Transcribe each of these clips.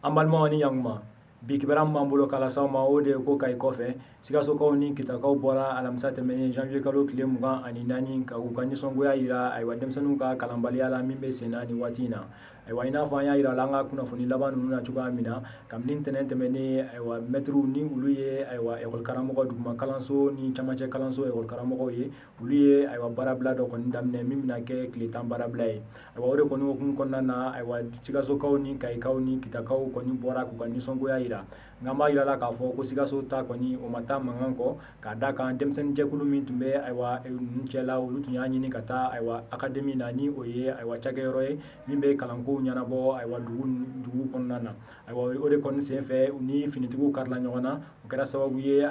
An balimaw ni ɲantuma bi kibaruya b'an bolo k'a las'aw ma o de ye ko Kayi kɔfɛ Sikasokaw ni Kitakaw bɔra alamisa tɛmɛnen janvier kalo tile 24 ka u ka nisɔngoya yira denmisɛnninw ka kalanbaliya la min bɛ sen na nin waati in na. I n'a fɔ an y'a yira la an ka kunnafoni laban ninnu na cogoya min na kabini ntɛnɛn tɛmɛnen mɛtiriw ni olu ye ekɔli karamɔgɔ duguma kalanso ni camancɛ kalanso ekɔli karamɔgɔw ye olu ye baarabila dɔ kɔni daminɛ min bɛna kɛ tile 10 baarabila ye. O de kɔni hukumu kɔnɔna na Sikasokaw ni Kayikaw ni Kitakaw kɔni bɔra k'u ka nisɔngoya yira. Nka b'a yira la k'a fɔ ko Sikaso ta kɔni o ma taa mankan kɔ k'a da kan denmisɛnnin jɛkulu min tun bɛ ninnu cɛla olu tun y'a ɲini ka taa akademi na ni o ye cakɛyɔrɔ ye min bɛ kalankow ɲɛnabɔ dugu kɔnɔna na. O de kɔni senfɛ u ni finitigiw karila ɲɔgɔn na o kɛra sababu ye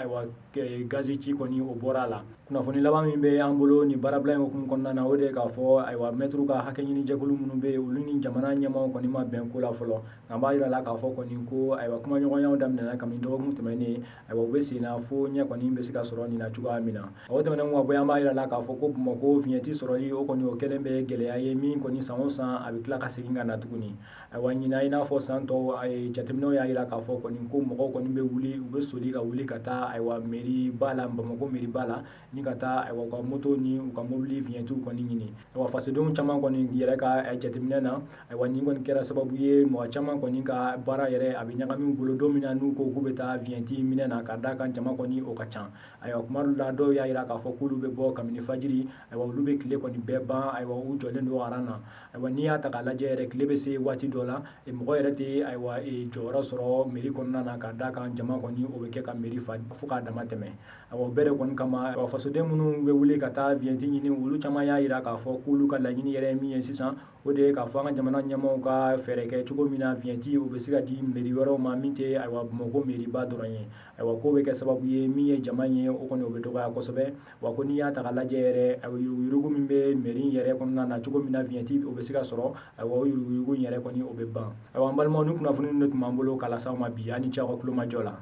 gazi ci kɔni o bɔra a la. Kunnafoni laban min bɛ an bolo ni baarabila in hukumu kɔnɔna na o de ye k'a fɔ mɛtiriw ka hakɛ ɲini jɛkulu minnu bɛ yen olu ni jamana ɲɛmaaw kɔni ma bɛn ko la fɔlɔ. Nka b'a yira la k'a fɔ kɔni ko kumaɲɔgɔnyaw daminɛna kabini dɔgɔkun tɛmɛnen u bɛ sen na fo ɲɛ kɔni bɛ se ka sɔrɔ nin na cogoya min na. O tɛmɛnen kɔ an b'a yira la k'a fɔ ko Bamakɔ fiɲɛti sɔrɔli o kɔni o kɛlen bɛ gɛlɛya ye min kɔni san o san a bɛ tila ka segin ka na tuguni. Ɲinan i n'a fɔ san tɔw jateminɛw y'a yira k'a fɔ kɔni ko mɔgɔw kɔni bɛ wuli u bɛ soli ka wuli ka taa mairie ba la Bamakɔ mairie ba la ni ka taa u ka moto ni u ka mobili fiɲɛtiw kɔni ɲini. Fasodenw caman kɔni yɛrɛ ka jateminɛ na nin kɔni kɛra sababu ye mɔgɔ caman kɔni ka baara yɛrɛ a bɛ ɲagami u bolo don min na n'u ko k'u bɛ taa fiɲɛti minɛ na ka da kan jama kɔni o ka ca. Kuma dɔw la dɔw y'a yira k'a fɔ k'olu bɛ bɔ kabini fajiri olu bɛ tile kɔni bɛɛ ban u jɔlen don aran na. N'i y'a ta k'a lajɛ yɛrɛ tile bɛ se waati dɔ la mɔgɔ yɛrɛ tɛ jɔyɔrɔ sɔrɔ mairie kɔnɔna na ka da kan jama kɔni o bɛ kɛ ka mairie fa fo k'a dama tɛmɛ. Bɛɛ de kɔni kama fasoden minnu bɛ wuli ka taa fiɲɛti ɲini olu caman y'a yira k'a fɔ k'olu ka laɲini yɛrɛ ye min ye sisan o de ye k'a fɔ an ka jamana ɲɛmaaw ka fɛɛrɛ kɛ cogo min na fiɲɛti o bɛ se ka di mairie wɛrɛw ma min tɛ Bamakɔ mairie ba dɔrɔn ye. K'o bɛ kɛ sababu ye min ye jama ye o kɔni o bɛ dɔgɔya kosɛbɛ ko n'i y'a ta k'a lajɛ yɛrɛ yuruguyurugu min bɛ mairie yɛrɛ kɔnɔna na cogo min na fiɲɛti o bɛ se ka sɔrɔ o yuruguyurugu in yɛrɛ kɔni o bɛ ban. An balimaw ni kunnafoni de tun b'an bolo k'a las'aw ma bi a' ni ce aw ka tulomajɔ la.